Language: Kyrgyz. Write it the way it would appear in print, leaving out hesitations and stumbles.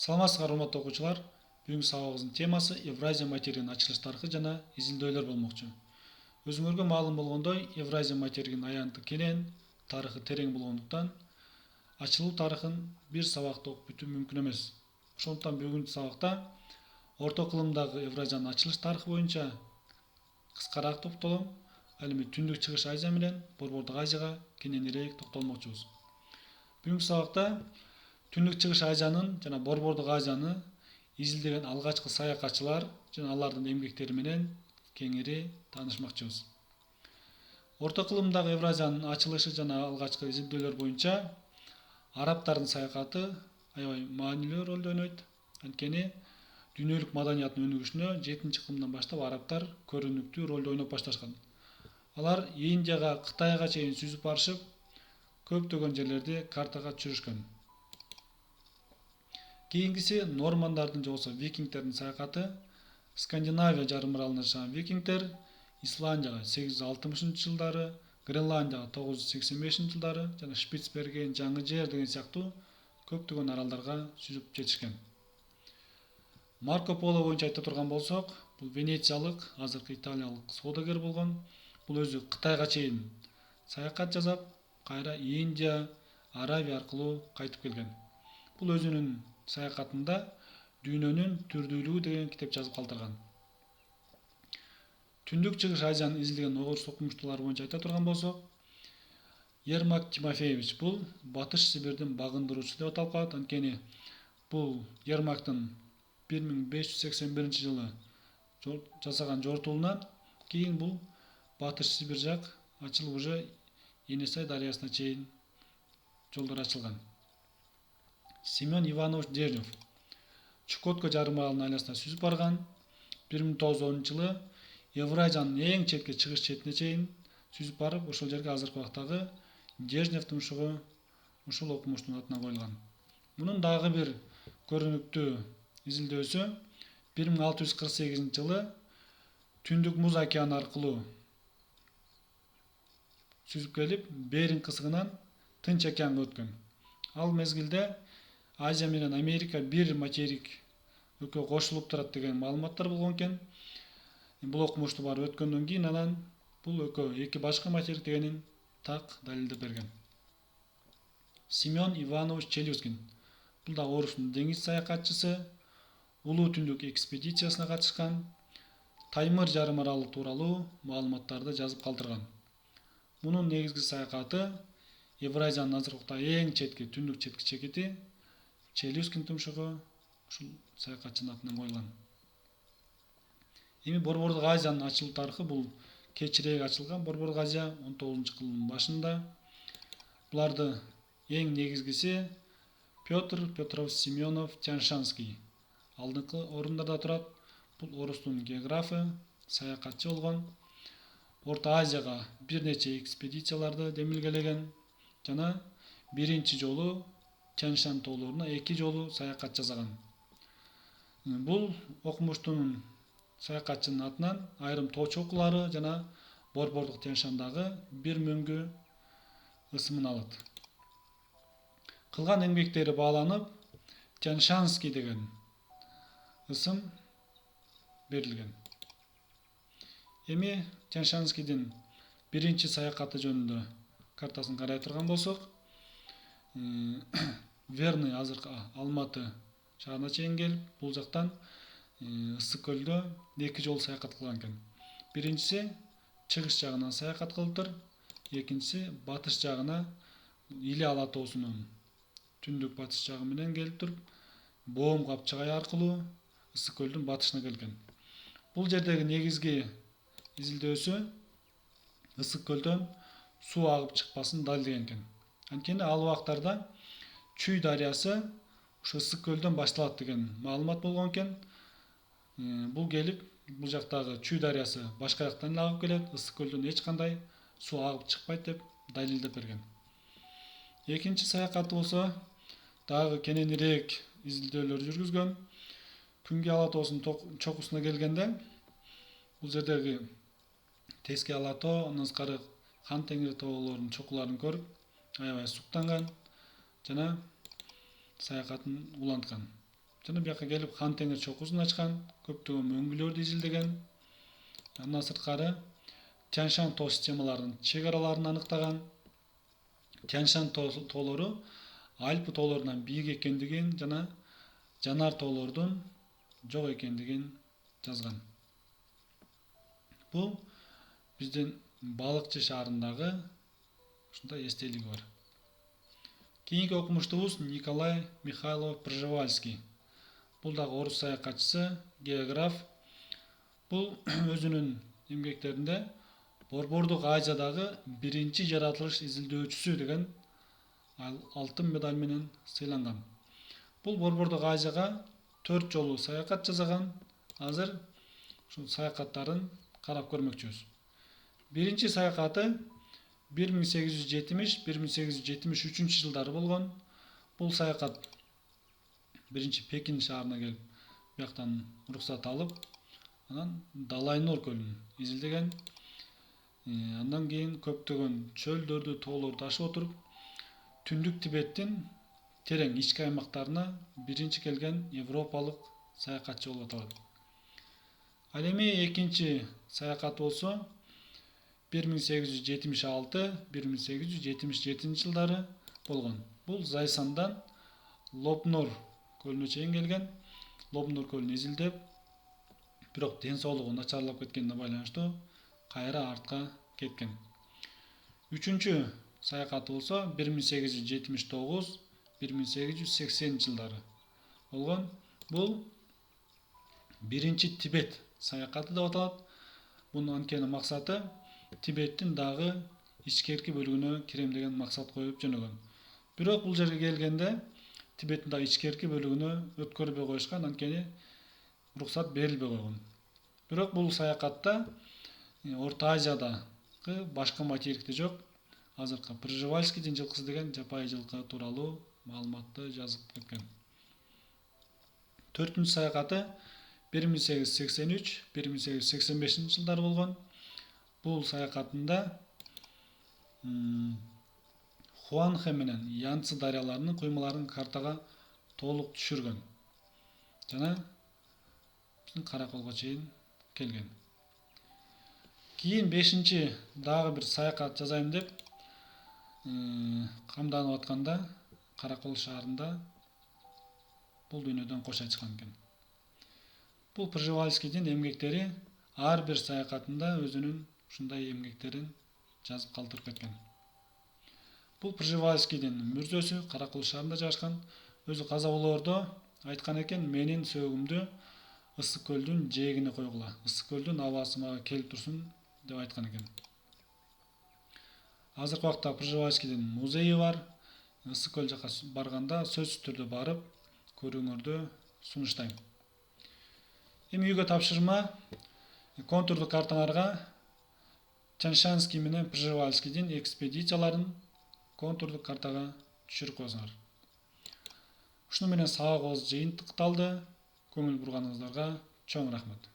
Саламатсыздар урматтуу окуучулар. Бүгүнкү сабагыбыздын темасы Евразия материгинин ачылыш тарыхы жана изилдөөлөр болмокчу. Өзүңөргө маалым болгондой, Евразия материгинин аянты кенен, тарыхы терең болгондуктан ачылуу тарыхын бир сабакта окуп бүтүү мүмкүн эмес. Ошондуктан бүгүнкү сабакта орто кылымдагы Евразиянын ачылыш тарыхы боюнча кыскараак токтолом, ал эми Түндүк Чыгыш Азия менен Борбордук Азияга кененирээк токтолмокчубуз. Бүгүнкү сабакта Түндүк Чыгыш Азиянын жана Борбордук Азияны изилдеген алгачкы саякатчылар жана алардын эмгектери менен кеңири таанышмакчыбыз. Орто кылымдагы Евразиянын ачылышы жана алгачкы изилдөөлөр боюнча арабтардын саякаты аябай маанилүү ролду ойнойт. Анткени дүйнөлүк маданияттын өнүгүшүнө 7-кылымдан баштап арабтар көрүнүктүү ролду ойноп башташкан. Алар Индияга, Кытайга чейин сүзүп барышып, көптөгөн жерлерди картага түшүрүшкөн. Кийинкиси нормандардын же болбосо викингтердин саякаты. Скандинавия жарым аралында жашаган викингтер Исландияга 860-жылдары, Гренландияга 985-жылдары жана Шпицберген, Жаңы Жер деген сыяктуу көптөгөн аралдарга сүзүп жетишкен. Марко Поло боюнча айта турган болсок, бул Венециялык, азыркы Италиялык соодагер болгон. Бул өзү Кытайга чейин саякат жасап, кайра Индия, Аравия аркылуу кайтып келген. Бул өзүнүн саякатында Дүйнөнүн түрдүүлүгү деген китеп жазып калтырган. Түндүк Чыгыш Азиянын изилдеген орус окумуштуулары боюнча айта турган болсок, Ермак Тимофеевич бул Батыш Сибирдин багындыруучусу деп аталып калат. Анткени бул Ермактын 1581-жылы жасаган жортуулунан кийин бул Батыш Сибир жак ачылып уже Енисей дарыясына чейин жолдор ачылган. Семен Иванович Дежнев Чукотка жарым аралынын айласына сүзүп барган. 1910-жылы Евразиянын эң четке чыгыш четине чейин сүзүп барып, ошол жерге азыркы убактагы Дежнев тумшугу ушул окумуштун атына коюлган. Мунун дагы бир көрүнүктүү изилдөөсү 1648-жылы Түндүк Муз океаны аркылуу сүзүп келип, Беринг кысыгынан Тынч океанга өткөн. Ал мезгилде Азия менен Америка бир материк экөө кошулуп турат деген маалыматтар болгон экен. Бул окумушту барып өткөндөн кийин анан бул экөө эки башка материк дегенин так далилдеп берген. Семен Иванович Челюскин бул да орустун деңиз саякатчысы, Улуу Түндүк экспедициясына катышкан, Таймыр жарым аралы тууралуу маалыматтарды жазып калтырган. Мунун негизги саякаты Евразиянын азыркы убакта эң четки түндүк четки чекити Челюскин тумшугу ушул саякатчынын атынан коюлган. Эми Борбордук Азиянын ачылуу тарыхы бул кечирээк ачылган. Борбордук Азия 19-кылымдын башында. Буларды эң негизгиси Петр Петров Семенов Тянь-Шанский алдыңкы орундарда турат. Бул орустун географы, саякатчы болгон. Орто Азияга бир нече экспедицияларды демилгелеген жана биринчи жолу Тянь-Шань тоолоруна 2 жолу саякат жасаган. Бул окумуштун саякатчынын атынан айрым тоо чокулары жана Борбордук Тянь-Шандагы бир мөңгү ысымын алат. Кылган эмгектери бааланып, Тянь-Шанский деген ысым берилген. Эми Тянь-Шанскийдин биринчи саякаты жөнүндө картасын карай турган болсок, Верный азыркы Алматы шаарына чейин келип, бул жактан Ысык көлдө 2 жолу саякат кылган экен. Биринчиси чыгыш жагынан саякат кылыптыр, экинчиси батыш жагына Иле Ала тоосунун түндүк батыш жагы менен келип туруп, Боом капчыгай аркылуу Ысык көлдүн батышына келген. Бул жердеги негизги изилдөөсү Ысык көлдөн суу агып чыкпасын далилдеген экен. Анткени ал убактарда Чүй дарыясы ушу Ысык көлдөн башталат деген маалымат болгон экен. Бул келип, бул жактагы Чүй дарыясы башка жактан эле агып келет, Ысык көлдөн эч кандай суу агып чыкпайт деп далилдеп берген. Экинчи саякаты болсо дагы кененирээк изилдөөлөр жүргүзгөн. Күнгөй Ала тоосунун чокусуна келгенде, бул жердеги Теске Ала тоо, андан сырткары Хан Теңир тоолорунун чокуларын көрүп, аябай суктанган жана саякатын уланткан. жана бияка келип Хан Теңир чокусун ачкан, көптөгөн мөңгүлөрдү изилдеген. Андан сырткары Тянь-Шань тоо системаларынын чек араларын аныктаган. Тянь-Шань тоолору Альпы тоолорунан бийик экендигин жана жанар тоолордун жок экендигин жазган. Бул биздин Балыкчы шаарындагы ушундай эстелиги бар. Кийинки окумуштубуз Николай Михайлов Пржевальский. Бул дагы орус саякатчысы, географ. Бул өзүнүн эмгектеринде Борбордук Азиядагы биринчи жаратылыш изилдөөчүсү деген алтын медаль менен сыйланган. Бул Борбордук Азияга 4 жолу саякат жасаган. Азыр ушул саякаттарын карап көрмөкчүбүз. Биринчи саякаты 1870-1873 жылдары болгон. Бул саякат биринчи Пекин шаарына келип, бияктан уруксат алып, анан Далай-Нур көлүн изилдеген. Андан кийин көптөгөн чөлдөрдү, тоолорду ашып отуруп, түндүк Тибеттин терең ички аймактарына биринчи келген европалык саякатчы болуп аталат. Ал эми экинчи саякат болсо 1876-1877 жылдары болгон. Бул Зайсандан Лопнур көлүнө чейин келген. Лопнур көлүн изилдеп, бирок ден соолугу начарлап кеткенине байланыштуу кайра артка кеткен. Үчүнчү саякаты болсо 1879-1880 жылдары болгон. Бул биринчи Тибет саякаты деп аталат. Бунун анткени максаты Тибеттин дагы ичкерки бөлүгүнө кирем деген максат коюп жөнөгөн. Бирок бул жерге келгенде Тибеттин дагы ичкерки бөлүгүнө өткөрбөй коюшкан, анткени уруксат берилбей койгон. Бирок бул саякатта Орто Азиядагы башка материкте жок, азыркы Пржевальскийдин жылкысы деген жапайы жылкы тууралуу маалыматты жазып кеткен. Төртүнчү саякаты 1883-1885 жылдары болгон. Бул саякатында Хуанхэ менен Янцзы дарыяларынын куймаларын картага толук түшүргөн жана биздин Караколго чейин келген. Кийин 5-чи дагы бир саякат жасайм деп камданып атканда Каракол шаарында бул дүйнөдөн кош ачкан экен. Бул Пржевальскийдин эмгектери ар бир саякатында өзүнүн ушундай эмгектерин жазып калтырып кеткен. Бул Пржевальскийдин мүрзөсү Каракол шаарында жашкан. Өзү каза болоордо айткан экен, менин сөөгүмдү Ысык көлдүн жээгине койгула. Ысык көлдүн абасы мага келип турсун деп айткан экен. Азыркы убакта Пржевальскийдин музейи бар. Ысык көл жака барганда сөзсүз түрдө барып көрүүңөрдү сунуштайм. Эми үйгө тапшырма контурдук картаңарга Тянь-Шаньский менен Пржевальскийдин экспедицияларын контурдук картага түшүрүп койсуңар. Ушуну менен сабагыбыз жыйынтыкталды. Көңүл бурганыңыздарга чоң рахмат.